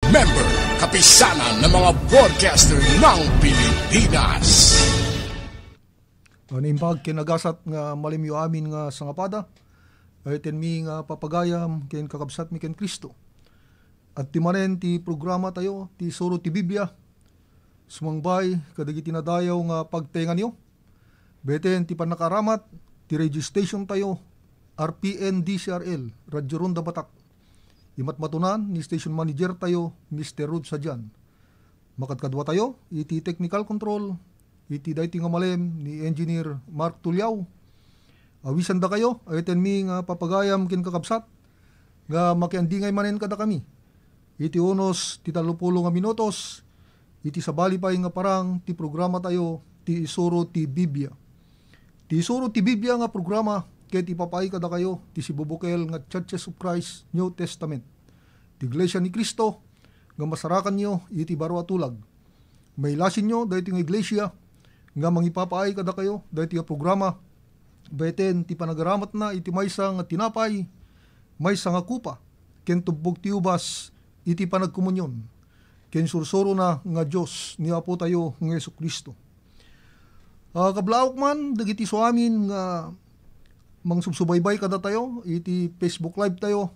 Member, kapisanan ng mga broadcaster ng Pilipinas. Inimpag kinagasat nga malimyo amin nga sangapada, ay tenmi nga papagayam ken kakabsat mi ken Kristo. At ti manen ti programa tayo, ti suro ti Biblia, sumangbay kadagiti tinadayaw nga pagtengan nyo. Beten ti panakaramat, ti radio station tayo, RPN DCRL, Radyo Ronda Batak. Imat matunan ni station manager tayo, Mr. Rod Sadyan. Makadkadwa tayo, iti technical control, iti dayti nga malem ni Engineer Mark Tulyaw. Awisan da kayo, ayten mi nga papagayam kin kakabsat, nga makiandingay manen kada kami. Iti unos, ti 30 nga minutos, iti sabali pa nga parang ti programa tayo, ti isuro ti Biblia. Ti isuro ti Biblia nga programa, ket ipapay kada kayo, ti sibubukel nga Churches of Christ, New Testament. Ti Iglesia ni Cristo, nga masarakan nyo, iti baro atulag. May lasin nyo, dahi ti nga iglesia, nga mangipapaay kada kayo, dahi ti nga programa, beten ti panagaramat na, iti maysa nga tinapay, maysa nga kupa, ken tubog ti ubas, iti panagkomunyon, ken sursuro na nga Diyos, ni Apo tayo nga Yesu Kristo. Kablaok man, dagiti so amin nga mang subsubaybay kada tayo, iti Facebook Live tayo,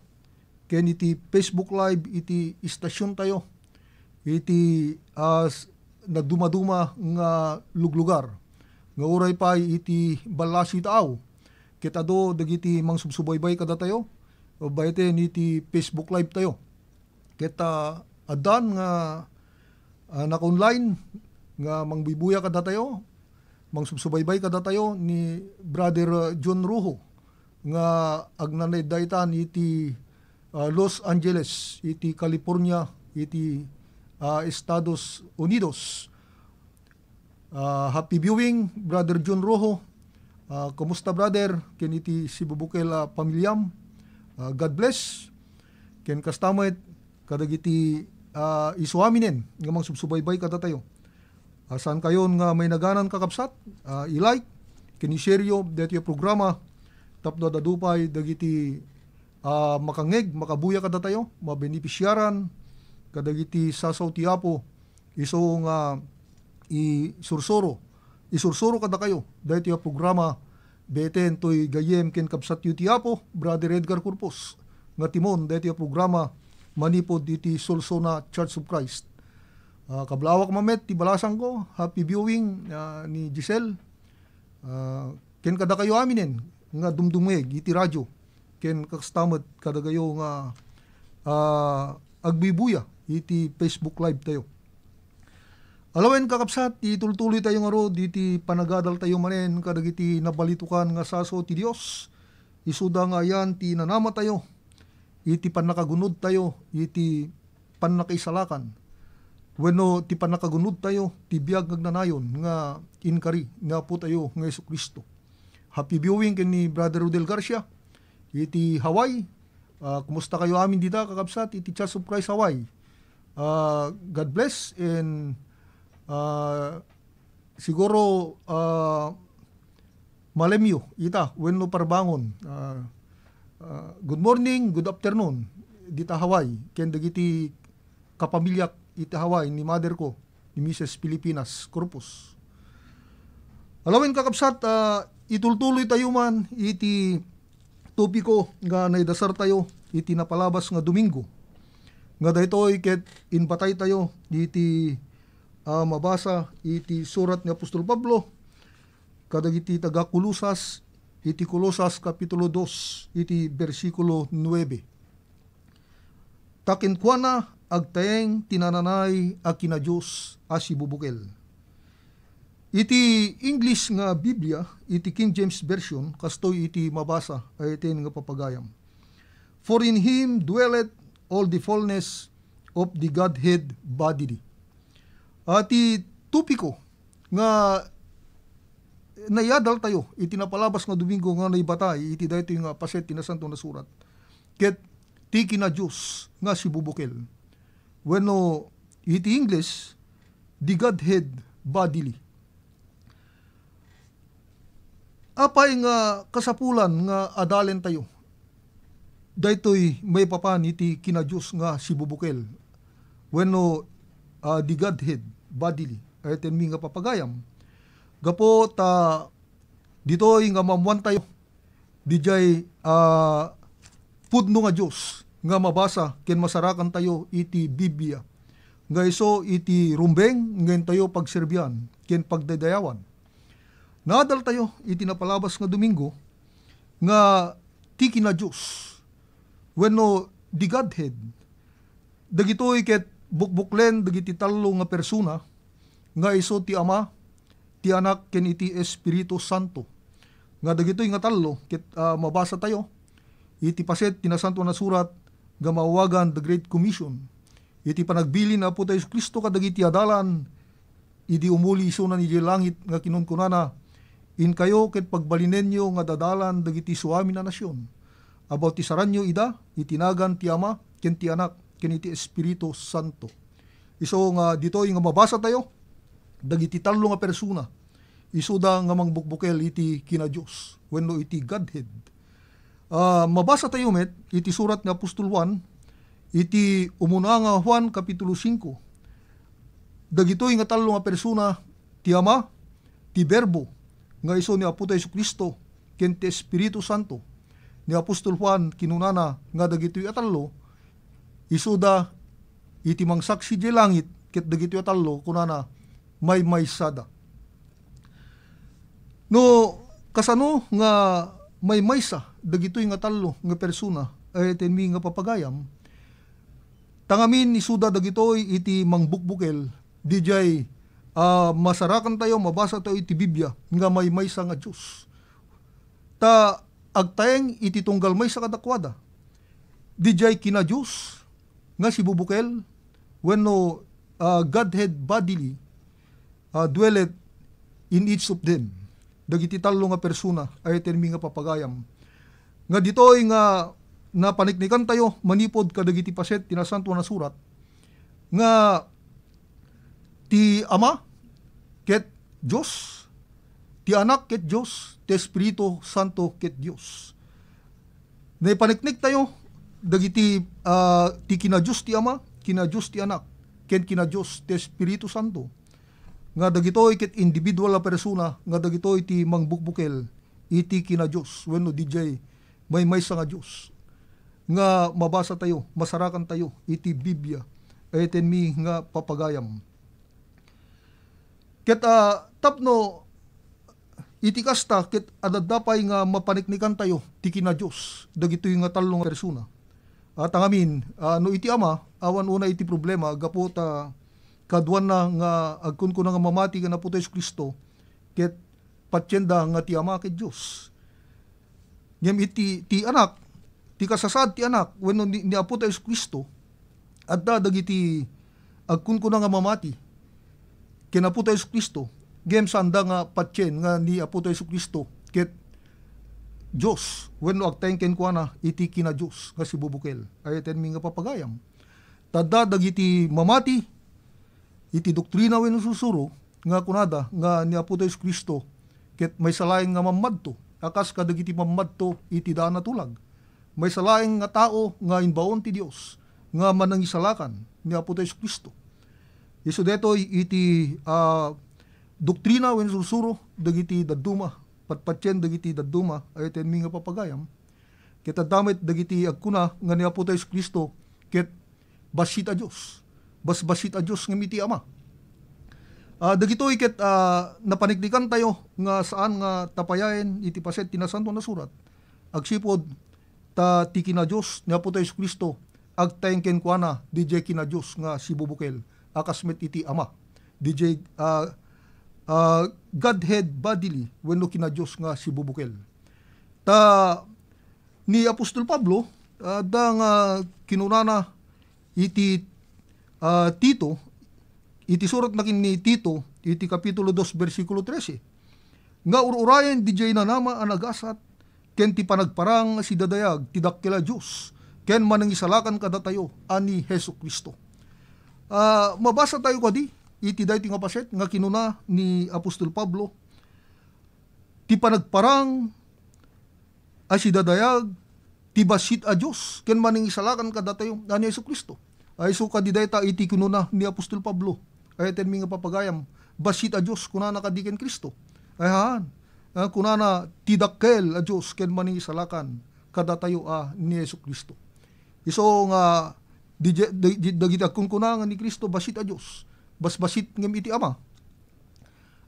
ken iti Facebook Live, iti istasyon tayo, iti nagdumaduma nga luglugar, nga uray pa iti balasi taaw, kitado dagiti mang subsubaybay kada tayo, o bayten iti Facebook Live tayo, kita adan nga naka-online, nga mangbibuya kada tayo, mang subsubaybay kada tayo ni Brother John Ruho nga agnanay daytan iti Los Angeles, iti California, iti Estados Unidos. Happy viewing Brother John Ruho. Kumusta brother? Ken iti sibubukel pamilyam. God bless. Ken kastamit kadagiti isuaminen nga mang subsubaybay kada tayo. Saan kayon nga may naganan kakabsat, i-like, kiniseryo, dito yung programa, tapno dadupay, dagiti makangeg, makabuya kada tayo, mabenepisyaran, kadagiti sasaw ti Apo, iso nga isursuro kada kayo, dito yung programa, beten to'y gayem ken kabsat yu ti Apo, Brother Edgar Corpus, nga timon, dito yung programa, manipod iti Solsona Church of Christ. Kablawak mamet, ti balasang ko, happy viewing ni Giselle. Ken kada kayo aminen, nga dumdumeg, iti radyo. Ken kakastamad, kada kayo nga agbibuya, iti Facebook Live tayo. Alawen kakapsat, itultuloy tayo nga ro, iti panagadal tayo manen, kadag iti nabalitukan nga saso ti Dios. Isuda nga yan, ti nanama tayo, iti panakagunod tayo, iti panakaisalakan. Wenno ti panakagunod tayo, ti biag nagnanayon nga inkari nga po tayo nga Yesu Kristo. Happy viewing ken ni Brother Rodel Garcia, iti Hawaii. Kumusta kayo amin dita kakabsat, iti Church of Christ Hawaii. God bless and siguro malemyo ita wenno parbangon. Good morning, good afternoon dita Hawaii. Ken dagiti kapamilyak iti Hawaii ni mother ko, ni Mrs. Pilipinas Corpus. Alawin kakabsat, itultuloy tayo man iti topiko nga naidasar tayo iti napalabas nga Domingo. Nga daytoy ket inbatay tayo iti mabasa iti surat ni Apostol Pablo kadag iti taga Kolosas, iti Kolosas kapitulo 2 iti bersikulo 9. Takenkuana agtaeng tinananay a kina Diyos a sibubukel. Iti English nga Biblia, iti King James Version, kastoy iti mabasa, ay iten nga papagayam. For in Him dwelleth all the fullness of the Godhead bodily. Ati tupiko nga nayadal tayo, iti napalabas nga Domingo nga naibatay, iti dayto nga paset tinasanto na surat. Ket ti kina Diyos nga sibubukel. Wenno iti English, the Godhead bodily. Apay nga kasapulan nga adalen tayo. Daytoy may papan iti kina Diyos nga sibubukel. wenno the Godhead bodily eten mi nga papagayam. Gapo ta ditoy nga mamuan tayo dijay pudno nga Dios nga mabasa ken masarakan tayo iti Biblia. Nga iso iti rumbeng ngayon tayo pagserbian ken pagdadayawan. Nadal tayo iti napalabas nga Domingo nga ti kina Dios wenno the Godhead. Dagitoy ket bukbuklen dagiti tallo nga persona nga iso ti Ama, ti Anak ken iti Espiritu Santo. Nga dagitoy nga tallo ket mabasa tayo iti paset tinasanto na surat nga mawagan the Great Commission. Iti panagbilin na po tayo Kristo kadagiti adalan idi umuli iso na ni langit nga kinunkunana in kayo ket pagbalinenyo nga dadalan dagiti suami na nasyon. About ti saranyo ida itinagan ti Ama ken ti Anak ken iti Espiritu Santo. Iso nga ditoy nga mabasa tayo dagiti tallo nga persona iso da nga mangbukbukel iti kina Dios wenno iti Godhead. Mabasa tayo met iti surat nga Apostol Juan iti umuna nga Juan kapitulo 5. Dagitoy nga tallo nga persona ti Ama, ti Berbo nga iso ni Apo tayo Kristo ken ti Espiritu Santo. Ni Apostol Juan kinunana nga dagitoy atallo iso da iti mangsaksi di langit ket dagitoy atallo kunana may maysada. No kasano nga may maysa dagitoy nga tallo nga persona ay tenmi nga papagayam. Tangamin isuda dagitoy iti mangbukbukel dijay masarakan tayo mabasa tayo iti Biblia nga may maysa nga Dios. Ta agtayeng iti tunggal maysa kadakwada dijay kina Dios nga si bubukel wenno Godhead bodily dwelleth in each of them. Dagiti tallo nga persona ay tenmi nga papagayam. Nga ditoy nga napaniknikan tayo manipod kadagiti paset tinasanto na surat nga ti Ama ket Dios, ti Anak ket Dios, ti Espiritu Santo ket Dios. Naipaniknik tayo dagiti ti kina Dios ti Ama, kina Dios ti Anak, ken kina Dios ti Espiritu Santo. Nga dagitoy ket individual na persona nga dagitoy ti mangbukbukel iti kina Dios wenno DJ may maysa nga Dios. Nga mabasa tayo, masarakan tayo iti Biblia eten mi nga papagayam. Ket tapno iti kasta ket adadapay nga mapaniknikan tayo ti kina Dios dagitoy nga tallo nga persona. At angamin no iti Ama awan una iti problema gapo ta kaduan na nga agkun ko na nga mamati ka na po tayo Kristo ket patyenda nga ti Ama ket Dios. Ngem iti Anak ti kasasad ti Anak wenno ni Apo tayo Kristo adda dagiti agkun ko na nga mamati ken Apo tayo Kristo ngem sanda nga patyen nga ni Apo tayo Kristo ket Dios wenno agtengken ko na iti kina Dios nga si bubukel ay ten mi nga papagayam. Tadda dagiti mamati iti doktrina wenno susuro nga kunada nga ni Apo tayo Kristo ket may salaeng nga mamadto akas kadagiti mamadto iti daan na tulag. May salaeng nga tao nga inbaon ti Dios nga manangisalakan ni Apo tayo Kristo. Isu detoy iti doktrina wenno susuro dagiti dadduma patpatyen dagiti dadduma ay ten mi nga papagayam. Ket addamit dagiti agkuna nga ni Apo tayo Kristo ket basit a Dios. Basbasit a Dios nga miti Ama. Dagitoy ket napaniknikan tayo nga saan nga tapayaen iti paset tinasanto na surat. Agsipod ta ti kina Dios ni Apo tayo Kristo agtengken kuana DJ kina Dios nga si bubukel akas met iti Ama. DJ Godhead bodily wenno kina Dios nga si bubukel. Ta ni Apostol Pablo da nga kinunana iti Tito, iti surat na ni Tito, iti kapitulo 2, versikulo 13. Nga ururayan di jay na nama anagasat, ken ti panagparang si dadayag, ti dakkila Diyos, ken manangisalakan kada tayo, ani Hesu Kristo. Mabasa tayo kadi, iti dayti nga paset, nga kinuna ni Apostol Pablo, ti panagparang si dadayag, ti basit a Diyos, ken manangisalakan kada tayo, ani Hesu Kristo. Ay so kadidayta iti kununa ni Apostol Pablo. Ay ten mi nga papagayam, basit a Diyos kunana kadiken Kristo. Ay haan, kunana tidakkel a Diyos ken mani salakan kadatayo ni Yesu Kristo. Iso nga dagiti kunkunangan ni Kristo basit a Diyos. Basit ngem iti Ama.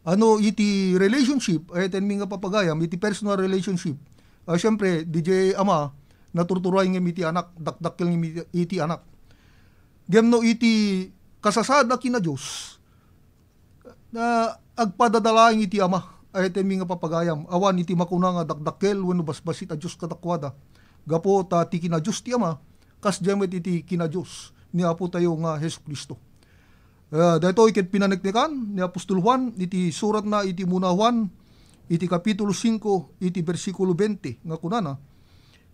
Ano iti relationship, ay ten mi nga papagayam, iti personal relationship. Siyempre, DJ Ama, naturturay ngem iti anak, dakdakkel ngem iti anak. Gemno iti kasasada kina Diyos, na agpadadalaing iti Ama, ay ten mi nga papagayam, awan iti makuna nga dakdakkel, wenno basbasit a Diyos kadakwada. Gapo ta ti kina Diyos ti Ama, kas jamet iti kina Diyos, ni Apo tayo nga Hesus Kristo. Dahito iket pinaneknekan ni Apostol Juan, iti surat na iti muna Juan, iti kapitulo 5, iti versikulo 20, nga kunana,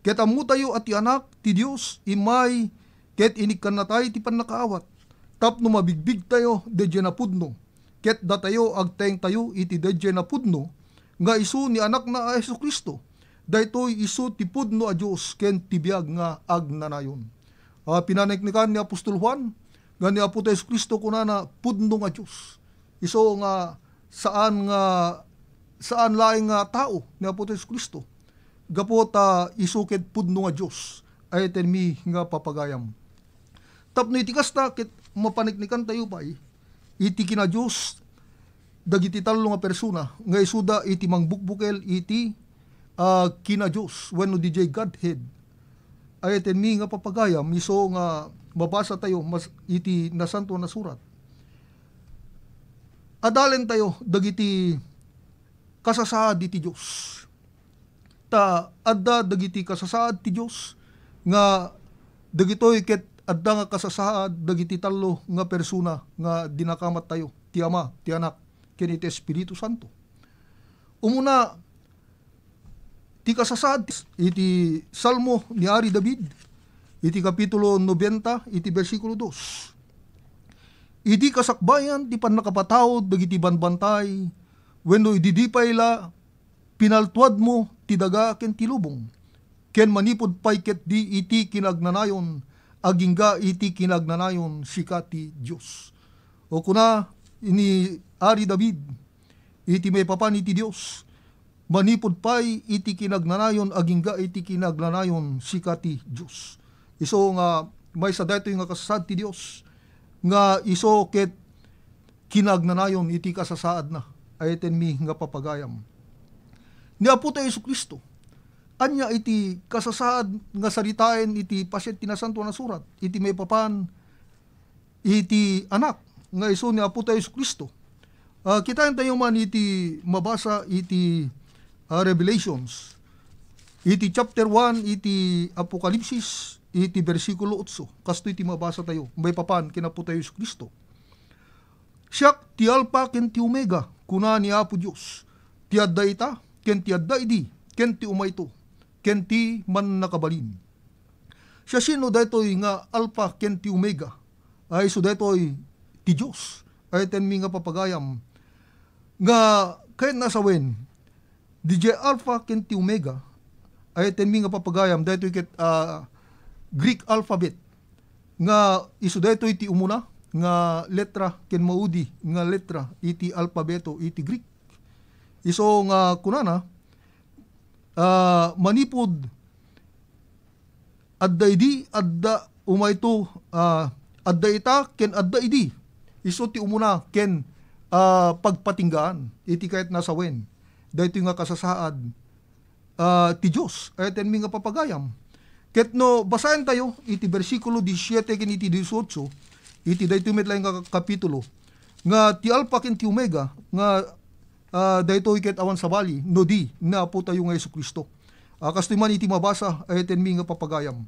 ket ammo tayo at ti anak ti Dios, imay, ket inikkan na tayo ti panakaawat, tapno mabigbig tayo, dedye na pudno, ket datayo agteng tayo, iti dedye na pudno, nga isu ni anak na Hesus Kristo, dahitoy isu ti pudno a Dios, ken ti biag nga agnanayon. Pinaneknekan ni Apostol Juan, nga ni Apo Hesus Kristo kunana pudno nga Diyos. Iso nga saan laing nga tao ni Apo Hesus Kristo. Gapot isuked pudno nga Diyos ay ten mi nga papagayam. Tapno iti kasta ket mapaniknikan tayo pa iti kina Diyos dagiti talo nga persona nga isuda iti mangbukbukel iti kina Diyos wenno DJ Godhead. Ay ten mi nga papagayam iso nga mabasa tayo iti nasanto na surat. Adalen tayo dagiti kasasaad iti Diyos. Adda dagiti kasasaad ti Diyos nga dagitoy ket adda nga kasasaad dagiti talo nga persona nga dinakamat tayo, ti Ama, ti Anak, ken iti Espiritu Santo. Umuna ti kasasaad iti Salmo ni Ari David, iti kapitulo 90, iti versikulo 2. Iti kasakbayan, ti panakapatawad, dagiti banbantay, wenno ididipay la, pinaltuad mo, ti daga, ken ti lubong. Ken manipod pay ket di iti kinagnanayon, agingga iti kinagnanayon, sika ti Diyos. O kuna, ini Ari David, iti may papan iti Diyos, manipod pay iti kinagnanayon, agingga iti kinagnanayon, sika ti Diyos. Iso nga may sa daytoy nga kasasad ti Dios nga iso ket kinagnanayon iti kasasaad na ay ten mi nga papagayam. Ni Apo tayo Hesus Kristo anya iti kasasaad nga saritaen iti paset ti nasanto na surat iti may papan iti anak nga iso ni Apo tayo Hesus Kristo. Kitain tayo man iti mabasa iti Revelations iti chapter 1 iti Apokalipsis iti versikulo 8, kasto iti mabasa tayo, may papan, kinapo tayo Hesus Kristo. Siyak ti Alpha ken ti Omega, kuna ni Apo Diyos, ti adda ita, ken ti adda idi, ken ti umayto, ken ti man nakabalin. Siya sino daytoy nga Alpha ken ti Omega, ay so daytoy ti Diyos, ay ten mi nga papagayam, nga kahit nasawen, DJ Alpha ken ti Omega, ay ten mi nga papagayam, daytoy ket Greek alphabet nga isu daytoy iti umuna nga letra ken maudi nga letra iti alpabeto iti Greek. Iso nga kunana manipod adda idi adda umayto adda ita ken adda idi. Isu ti umuna ken pagpatinggaan iti kahit nasawen. Daytoy nga kasasaad ti Dios ay ten mi nga papagayam. Ket no basahin tayo iti bersikulo 17 ken iti 18 iti daytoy met laing nga kapitulo nga ti Alpha ken ti Omega nga daytoy ket awan sabali no di na Apo tayo nga Hesus Kristo. Kastoy man iti mabasa ay ten mi nga papagayam.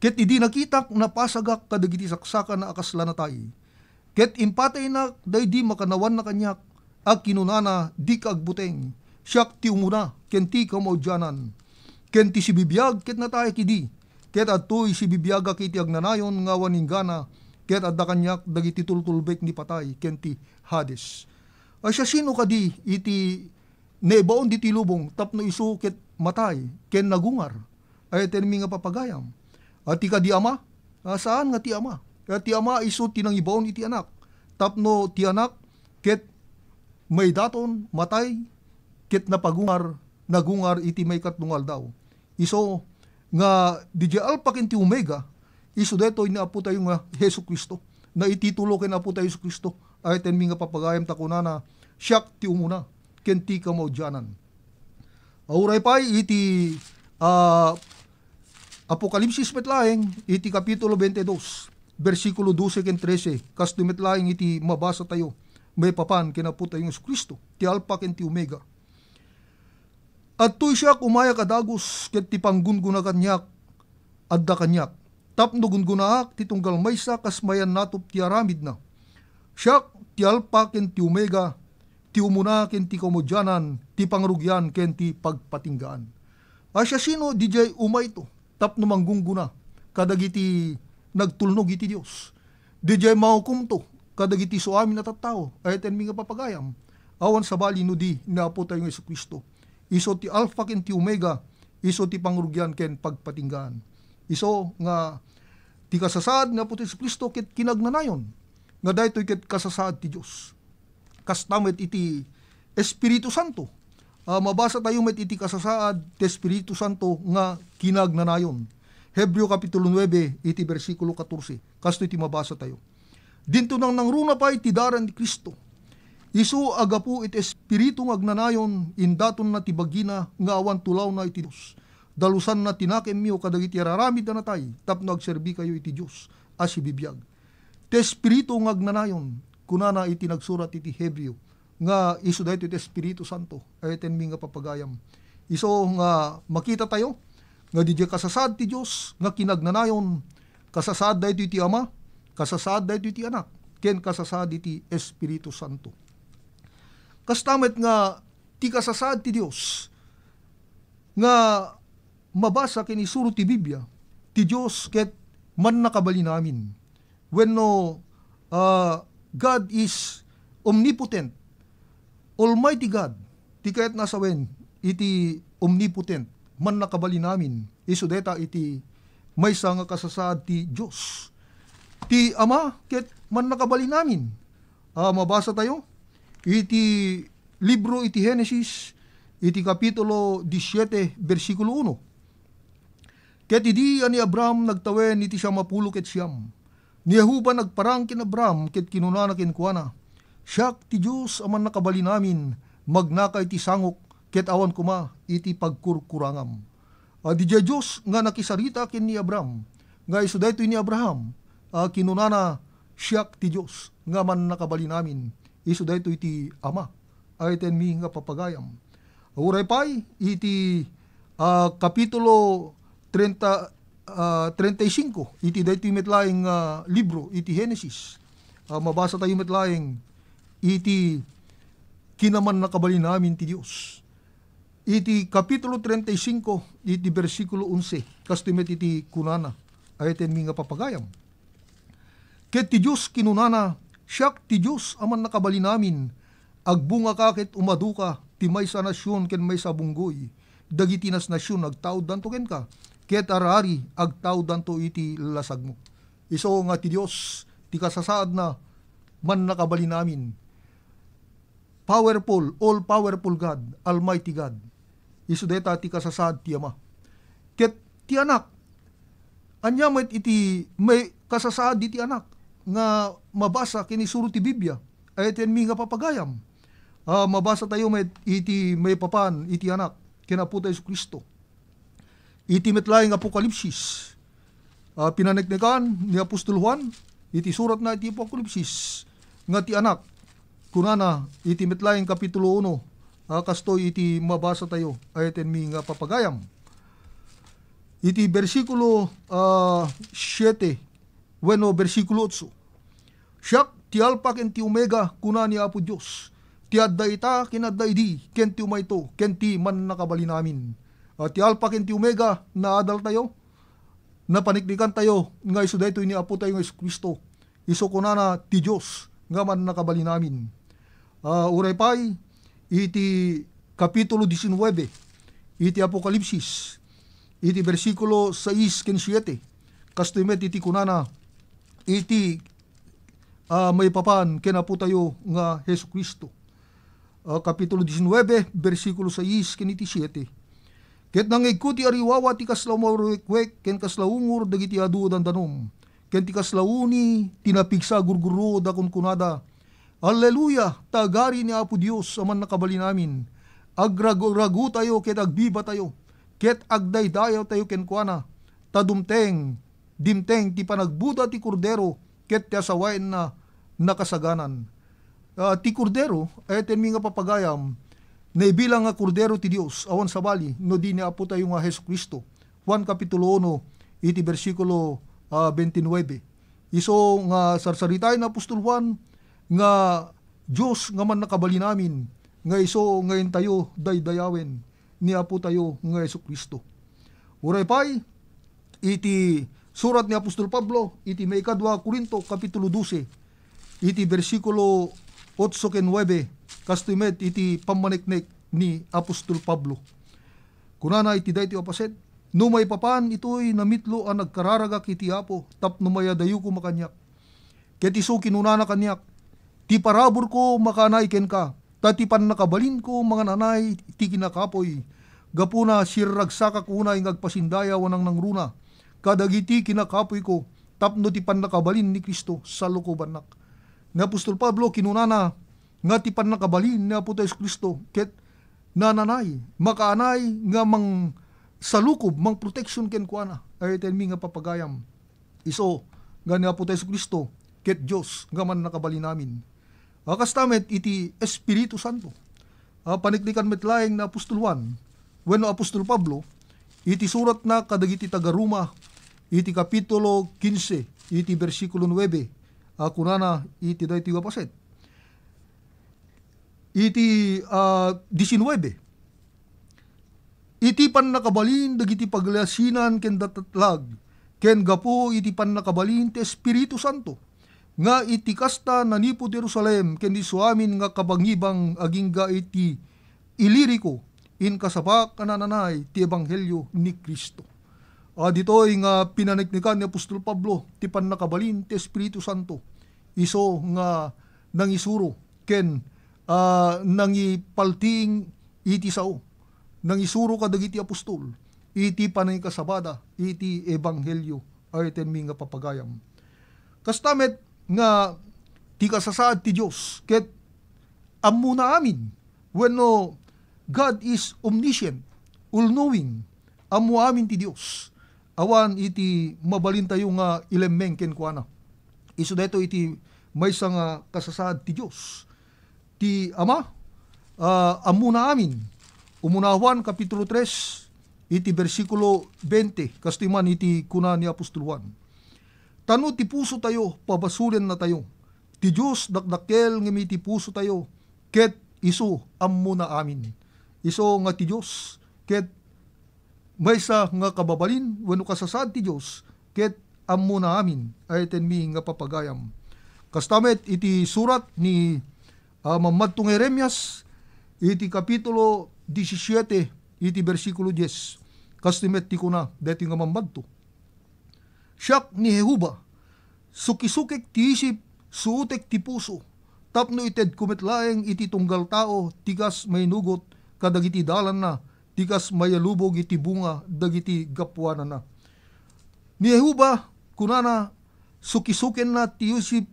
Ket idi nakitak napasagak kadagiti saksakan na akaslanatay. Ket impatay na daydi makanawan na kanyak ag kinunana di kaagbuteng. Siak ti umuna ken ti kamaudyanan. Ken ti sibibiyag ket natay kidi, ket adtoy sibibyaga kiti agnanayon nga waninggana, ket adda kanyak dagiti tultulbek ni patay ken ti Hades. Siya sino kadi iti nebaon diti lubong tapno isu ket matay ken nagungar ay ten mi nga papagayam. At ti kadi Ama Saan nga ti ama? Ti ama iso tinangibawon iti anak. Tapno ti anak ket may daton matay ket nagungar iti may katnungal daw. Iso nga DJ Alpha ken ti Omega, iso detoy ni apo tayo nga Hesus Kristo. Na ititulo ken apo tayo Hesus Kristo. Ay ten mi nga papagayam takunana, siyak ti umuna ken ti kamaudianan. Auray pay iti Apokalipsis metlaeng iti kapitulo 22, versikulo 12 ken 13. Kasto metlaeng iti mabasa tayo. May papan ken apo tayo Hesus Kristo, ti Alpha ken ti Omega. At tuy siya kumaya kadagos ket ti panggunguna kanyak adda kanyak. Tapno gungunaak ti tunggal maysa kas mayan natop ti aramid na. Siya ti Alpha ken ti Omega, ti umuna ken ti kamaudianan, ti pangrugyan ken ti pagpatinggaan. Asya sino DJ umay ito? Tapno manggunguna kadagiti nagtulnog iti Dios. DJ mahukum to kadagiti so amin na tattao ay ten mi nga papagayam. Awan sa bali no di naapo tayo ng Hesus Kristo. Iso ti Alpha ken ti Omega, iso ti pangrugyan ken pagpatinggaan. Iso nga ti kasasaad nga po ti Hesus Kristo ket kinagnanayon. Nga daytoy ket kasasaad ti Dios. Kastamet iti Espiritu Santo. Mabasa tayo met iti kasasaad ti Espiritu Santo nga kinagnanayon. Hebreo kapitulo 9 iti bersikulo 14. Kasto iti mabasa tayo. Dinto nang nangruna pa iti daran ni Kristo. Isu agapu iti Espiritu nga agnanayon indaton na tibagina nga awan tulaw na iti Dios. Dalusan na tinakem miyo kadagiti araramid na natay tapno agserbi kayo iti Dios as ibibiyag. Ti Espiritu nga agnanayon kunana iti nagsurat iti Hebreo nga isu dayto iti Espiritu Santo ay ten mi nga papagayam. Iso nga makita tayo nga DJ kasasad ti Dios nga kinagnanayon, kasasad dayto iti Ama, kasasad dayto iti Anak, ken kasasad iti Espiritu Santo. Kastamet nga ti kasasad ti Dios nga mabasa ken isuro ti Biblia, ti Dios ket man nakabali namin. Wenno God is omnipotent, Almighty God, ti kayat nasawen, iti omnipotent, man nakabali namin, iso deta iti maysa nga kasasaad ti Diyos. Ti Ama, ket man nakabali namin. Mabasa tayo, iti libro iti Genesis, iti kapitulo 17, versikulo 1. Ket idi ani Abraham nagtawen iti siya mapulo ket siyam. Ni Yehuba nagparang kin Abraham ket kinunana ken kuana. Siyak ti Diyos aman nakabali namin, magnaka iti sangok, ket awan kuma iti pagkurkurangam. Di Diyos nga nakisarita ken ni Abraham, nga iso daytoy ni Abraham, kinunana siyak ti Diyos, nga man nakabali namin, iso daytoy ti Ama, ay ten mi nga papagayam. Uray pay, iti kapitulo 35, iti daytoy metlaing libro, iti Genesis. Mabasa tayo metlaing, iti kinaman nakabali namin ti Dios. Iti kapitulo 35, iti bersikulo 11, kastimet iti kunana, ay ten mi nga papagayam. Ket ti Dios kinunana, siyak ti Dios aman nakabali namin, agbunga ka ket umaduka, ti maysa nasyon ken maysa bunggoy, dagiti nas nasyon agtaud danto ken ka, ket arari agtaud danto iti lasag mo. Iso nga ti Dios, ti kasasaad na man nakabali namin, powerful, all-powerful God, Almighty God. Isu deta ti kasasad ti Ama. Ket ti Anak, anya met iti may kasasad iti Anak nga mabasa kinisuro ti Biblia, ay ten mi nga papagayam. Mabasa tayo met iti may papan iti Anak, kinaputa Yesu Kristo. Iti metlaing Apokalipsis, pinaneknekan ni Apostol Juan, iti surat na iti Apokalipsis, nga ti Anak, kunana iti metlaing kapitulo 1, kastoy iti mabasa tayo ay ten mi nga papagayam. Iti bersikulo 7, bueno bersikulo 8. Siyak ti Alpha ken ti Omega kunani Apo Dios. Ti adda ita ken adda idi ken ti umayto ken ti man nakabali namin. Ti Alpha ken ti Omega naadal tayo, napaniknikan tayo nga isu daytoy ni Apo tayo Hesus Kristo. Isu kunana ti Dios nga man nakabali namin. Uray pay, iti kapitulo 19, iti Apokalipsis, iti bersikulo 6 ken 7, kastumet iti kunana, iti may papan kenapo tayo nga Hesu Kristo. Kapitulo 19, versikulo 6 ken iti 7. Ket nangegko ti ariwawa ti kaslaw mawrekwek ken kaslawungur dagiti adu dandanom. Ken ti kaslawuni tinapigsa gurguro da kunkunada. Alleluya, tagari ni Apo Dios aman nakabali namin. Agrago tayo ket agbiba tayo. Ket agdaydayaw tayo ken kuana. Tadumteng, dimteng ti panagbuda ti kordero ket ti asawain na nakasaganan. Ti kordero eten mi nga papagayam na ibilang nga kordero ti Dios awan sa bali no di ni Apo tayo nga Hesu Kristo. Juan kapitulo 1 iti versikulo 29. Iso nga sarsaritayin na Apostol Juan nga Diyos nga man nakabali namin nga iso ngayon tayo daydayawen ni Apo tayo nga Hesu Kristo. Uray pay iti surat ni Apostol Pablo iti may ikadwa Korinto kapitulo 12 iti versikulo 8 ken 9 kastimet iti pamaniknek ni Apostol Pablo. Kunana iti dayti apaset, no may papan ito'y namitlo ang nagkararagak iti Apo tapno maya dayo ko makanyak. Ket iso kinunana kanyak, ti parabor ko makanay ken ka, tatipan nakabalin ko mga nanay ti kinakapoy, gapuna sirragsakak unay ngagpasindaya wanang nangruna, kadagiti kinakapoy ko, tapno ti pan-nakabalin ni Kristo sa lukubanak. Ni Apostol Pablo kinunana, nga ti pan-nakabalin ni Apo tayo Kristo, ket nananay, makaanay nga mang salukob, mang protection ken kuana, ay ten mi nga papagayam. Iso, nga ni Apo tayo Kristo, ket Diyos, nga man nakabalin namin. Kastamet iti Espiritu Santo. Paniknikan metlaeng na Apostol Juan, wenno Apostol Pablo, iti surat na kadagiti taga-Roma, iti kapitulo 15, iti versikulo 9, kunana iti dayti wapaset. Iti 19, iti pan nakabalin dagiti paglasinan ken datatlag, ken gapo iti pan nakabalin ti Espiritu Santo, nga iti kasta nanipod Jerusalem ken di suamin nga kabangibang agingga iti iliriko in kasabak kanananay ti ebanghelyo ni Kristo. Ditoy nga pinaniknikan ni Apostol Pablo ti pannakabalin ti Espiritu Santo, iso nga nangisuro ken nangipalting iti sao, nangisuro kadagiti apostol iti panay kasabada iti ebanghelyo ay ten mi nga papagayam. Kastamet nga ti kasasaad ti Dios ket ammo na amin wenno God is omniscient, all-knowing, ammo amin ti Dios. Awan iti mabalin tayo nga ilemeng ken kuana. Isu deto iti maysa nga kasasaad ti Dios. Ti Ama, ammo na amin. Umunawan kapitulo 3 iti versikulo 20 kastiman iti kuna ni Apostol Juan. Tano ti puso tayo, pabasulen na tayo. Ti Diyos dakdakel ngem iti puso tayo, ket isu ammo na amin. Iso nga ti Diyos, ket maysa nga kababalin, wenno kasasad ti Diyos, ket ammo na amin, ay ten mi nga papagayam. Kastamet iti surat ni mamadtong Jeremias, iti kapitulo 17, iti versikulo 10, kastimet ti kuna, deti nga mamadto. Siyak ni Jehuba, sukisukik ti isip, suutek ti puso, tapno ited kumetlaeng iti tunggal tao, tigas may nugot, kadagiti dalan na, tigas mayalubog iti bunga, dagiti gapwanan na. Ni Jehuba, kunana, sukisuken na ti isip,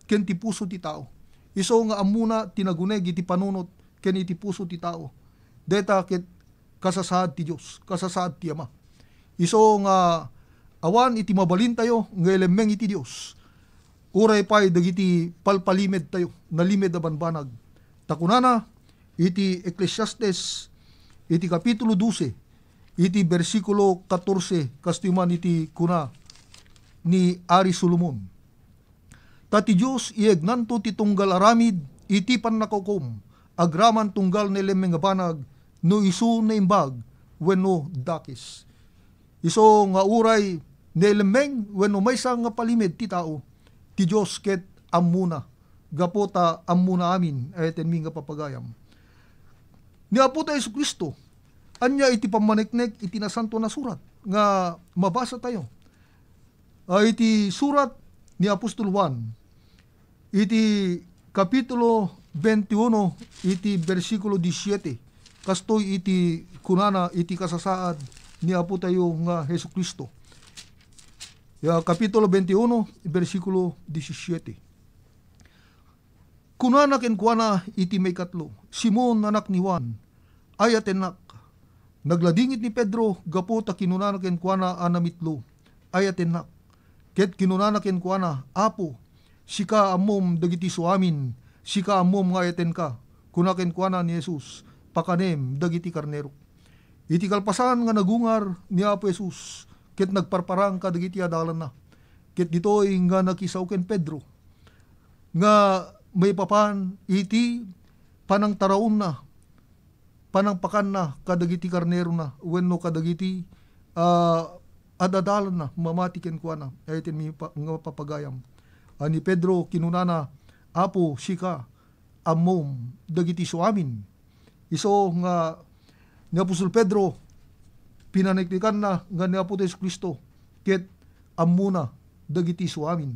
ken ti puso ti tao. Iso nga amuna tinaguneg iti panunot, ken iti puso ti tao. Deta ket kasasaad ti Dios, kasasaad ti Ama. Iso nga awan iti mabalin tayo, nga elemeng iti Dios. Uray pay dagiti palpalimed tayo, nalimed na banbanag. Takunana, iti Ecclesiastes, iti kapitulo 12, iti versikulo 14, kastiman iti kuna ni Ari Solomon. Tati Diyos iyegnanto ti tunggal aramid, iti pannakokom, agraman tunggal nelemeng nga banag, no isu na imbag, wenno dakis. Iso nga uray nelemeng, wenno maysa nga palimed ti tao, ti Diyos ket ammuna, gapota ammuna amin, ayeten mi nga papagayam. Ni Apo tayo Jesu Kristo, anya iti pamaniknek iti nasanto na surat nga mabasa tayo. iti surat ni Apostol Juan, iti kapitulo 21, iti versikulo 17, kastoy iti kunana iti kasasaad ni Apo tayo nga Hesus Kristo. Kapitulo 21, versikulo 17. Kunana kenkuana iti may katlo, Simon anak ni Juan, ay atenak. Nagladingit ni Pedro, gapo ta kinunana kenkuana anamitlo, ay atenak. Ket kinunana kenkuana, Apo, sika amom dagiti suamin, sika amom nga ayaten ka, kuna kenkuana ni Jesus, pakanem dagiti karnero. Iti kalpasan nga nagungar ni Apo Jesus, ket nagparparang kadagiti adalan na. Ket ditoy nga nakisaw ken Pedro, nga may papan iti panang taraon na, panangpakan na kadagiti karnero na, wenno kadagiti adadalan na, mamati ken kuana, ay iten mi nga papagayam. Ani Pedro kinunana, Apo sika amom dagiti suamin. Iso nga ni Apostol Pedro pinaniktikan na nga ni Apo Hesus Kristo, ket ammuna dagiti suamin.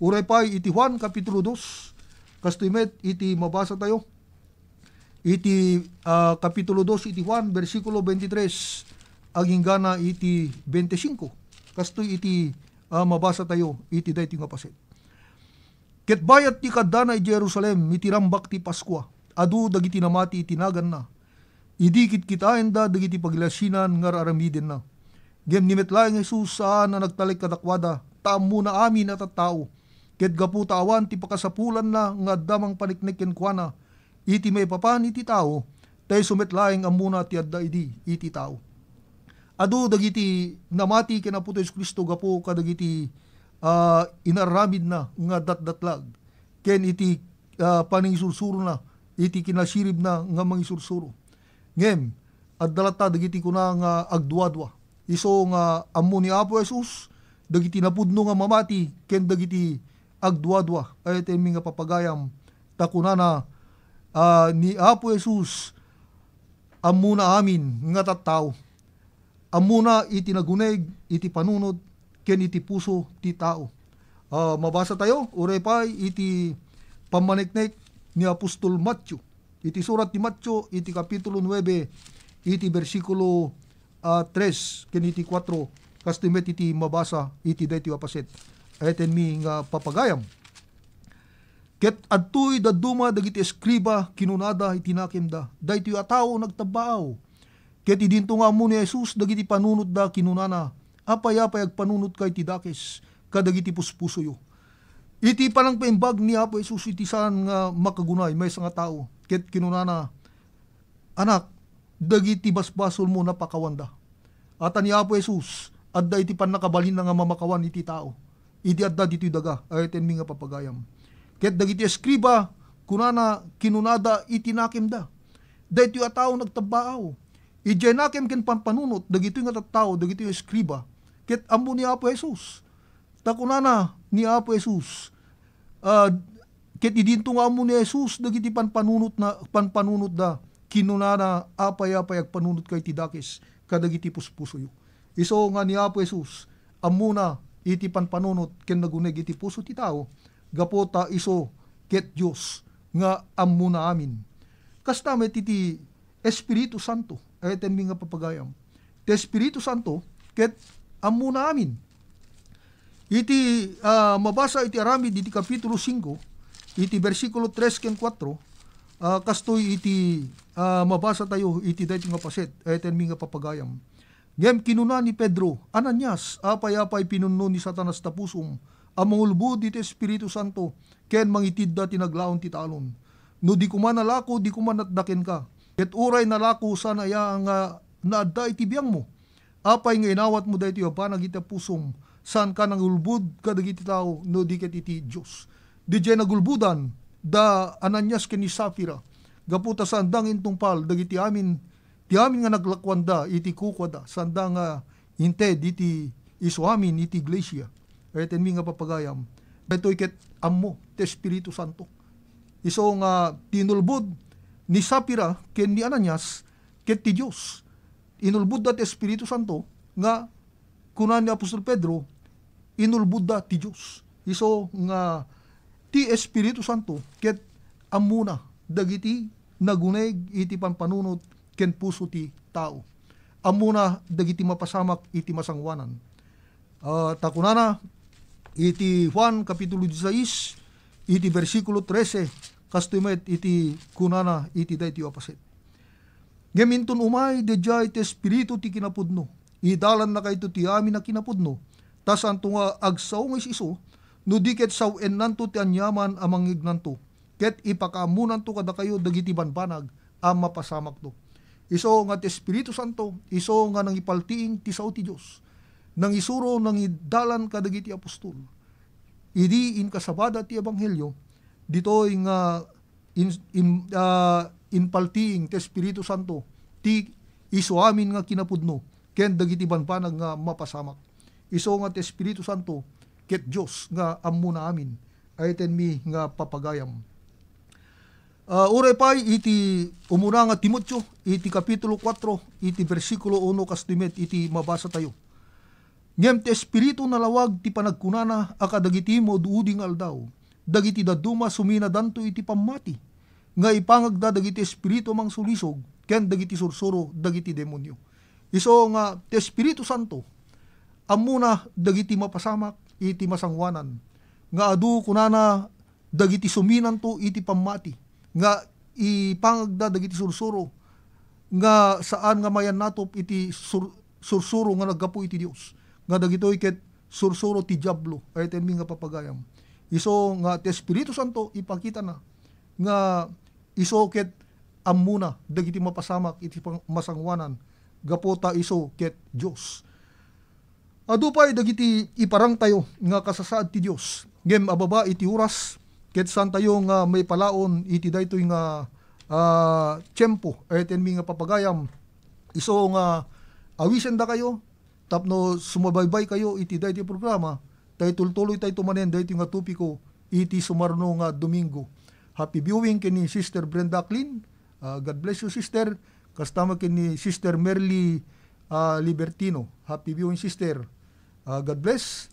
Uray pay iti Juan kapitulo 2, kastimet iti mabasa tayo. Iti kapitulo 2 iti Juan versikulo 23 aging gana iti 25. Kastoy iti mabasa tayo iti daytoy nga paset. Ket bayat ti kaddana iti Jerusalem iti rambak ti Paskwa, adu dagiti namati iti nagan na. Idikit kitaen da dagiti paglasinan nga aramiden na. Gem nimetlaeng Jesus saan na nagtalik kadakwada, taammo na amin at tao. Ket gapu tawan ti pakasapulan na nga damang paniknek ken kuana, iti may papan iti tao, tay sumetlaeng amuna ti adda iti tao. Adu dagiti namati ken Apo Hesus Kristo gapu kadagiti inaramid na nga datdatlag. Ken iti paningsursuro na, iti kinasirib na nga mangisursuro. Ngem, addalata dagiti kuna nga agduadwa. Iso nga ammo ni Apo Jesus, dagiti napudno nga mamati, ken dagiti agduadwa. Ay ito nga papagayam, takunana ni Apo Jesus, ammo na amin nga tattao. Ammo na iti naguneg, iti panunod, ken iti puso ti tao. Mabasa tayo, uray pay iti pamaniknek ni Apostol Matthew. Iti surat ni Matthew, iti kapitulo 9, iti versikulo 3, ken iti 4, kastimet iti mabasa, iti daytoy apaset. Ayten mi nga papagayam. Ket adtoy dadduma dagiti eskriba kinunada iti nakemda, daytoy a tao nagtabaaw. Ket idinto nga ammo ni Jesus dagiti panunot da kinunana, apay-apay agpanunot kay ti dakes, kadagiti puspusoyo. Iti panang paimbag ni Apo Jesus iti saan nga makagunay may nga tao. Ket kinunana, anak, dagiti basbasol mo napakawanda. At ni Apo Jesus, adda iti panakabalin na nga mamakawan iti tao. Iti adda dito'y daga, ayten mi nga papagayam. Ket dagiti eskriba, kunana kinunada iti nakemda. Daytoy a tao nagtabaaw. Iti nakem ken pampanunot, dagito'y nga tattao, dagito'y eskriba. Ket ammo ni Apo Jesus. Takunana ni Apo Jesus, ket idinto nga mo ni Jesus dagiti panpanunot da kinunana apay-apay agpanunot kay ti dakes kadagiti puspusoyo. Iso nga ni Apo Jesus amuna iti panpanunot ken naguneg iti puso ti tao, gapota iso ket Dios nga amuna amin. Kasta met iti Espiritu Santo, ayten mi nga papagayam. Ti Espiritu Santo ket amuna amin. Iti mabasa iti aramid iti kapitulo 5, iti versikulo 3 ken 4, kastoy iti mabasa tayo iti daytoy nga paset, ayten mi nga papagayam. Ngem kinuna ni Pedro, Ananias, apay-apay pinunno ni Satanas tapusom, amangulbud iti Espiritu Santo, ken mangitid da tinaglaon ti talon. No di kuman nalako, di kuman natdaken ka. Ket uray nalako sana ya nga naadda iti biyang mo. Apay nga inawat mo daytoy apanag iti pusom, saan ka nangulbud kadagiti tao, no di ket iti Dios. Di jay nagulbudan da Ananias ken ni Safira, gaputa sandang intungpal dagiti amin, ti amin nga naglakwanda iti kukwada, sandang inted iti isuamin iti iglesia. Ayten mi nga papagayam, daytoy ket ammo ti Espiritu Santo. Iso nga tinulbud ni Safira ken ni Ananias ket ti Dios. Inulbud da ti Espiritu Santo nga kunan ni Apostol Pedro, inulbudda ti Dios. Iso nga ti Espiritu Santo ket amuna dagiti naguneg iti panpanunot ken puso ti tao. Amuna dagiti mapasamak iti masangwanan. Takunana iti Juan kapitulo 16 iti bersikulo 13 kastumet iti kunana iti daytoy apaset. Geminton umay dedya iti espiritu ti kinapudno. Idalan na kayto ti amin na kinapudno. Tasanto nga agsaw nga iso no diket sawen nanto ti anyaman amang ignanto. Ket ipakaamunan to kada kayo dagiti banbanag ang mapasamak to. Iso nga ti Espiritu Santo, iso nga nang ipaltiing ti sao ti Dios. Nang isuro nang idalan kadagiti apostol. Idi in kasabada ti ebanghelyo ditoy nga inpaltiing ti Espiritu Santo ti iso amin nga kinapudno ken dagiti banbanag nga mapasamak. Iso nga ti Espiritu Santo ket Dios nga ammuna amin ayten mi nga papagayam. Uray pay iti umuna nga Timoteo iti kapitulo 4 iti bersikulo 1 kastimet iti mabasa tayo. Ngem ti espiritu nalawag ti panagkunana akadagiti mo duuding aldaw dagiti daduma sumina danto iti pamati nga ipangagda dagiti espiritu mang sulisog ken dagiti sursuro dagiti demonyo. Iso nga ti Espiritu Santo amuna dagiti mapasamak iti masangwanan nga adu kunana dagiti suminan to iti pamati nga ipangagda dagiti sursuro nga saan nga mayan natop iti sursuro nga naggapu iti Dios nga dagitoy ket sursuro ti diablo ay mi nga papagayam. Iso nga ti Espiritu Santo ipakita na nga iso ket ammuna dagiti mapasamak iti masangwanan gapota iso ket Dios. Adu pay dagiti iparang tayo nga kasasaad ti Dios ngem ababa iti oras ket san tayo nga may palaon iti daytoy nga tiyempo ayten mi nga papagayam. Iso nga awisen da kayo tapno sumabaybay kayo iti daytoy programa tay tultuloy tay tumanen daytoy nga topiko iti sumarno nga Domingo. Happy viewing kini Sister Brenda Clean. God bless you, Sister. Kastama kini Sister Merly Libertino. Happy viewing, Sister. God bless.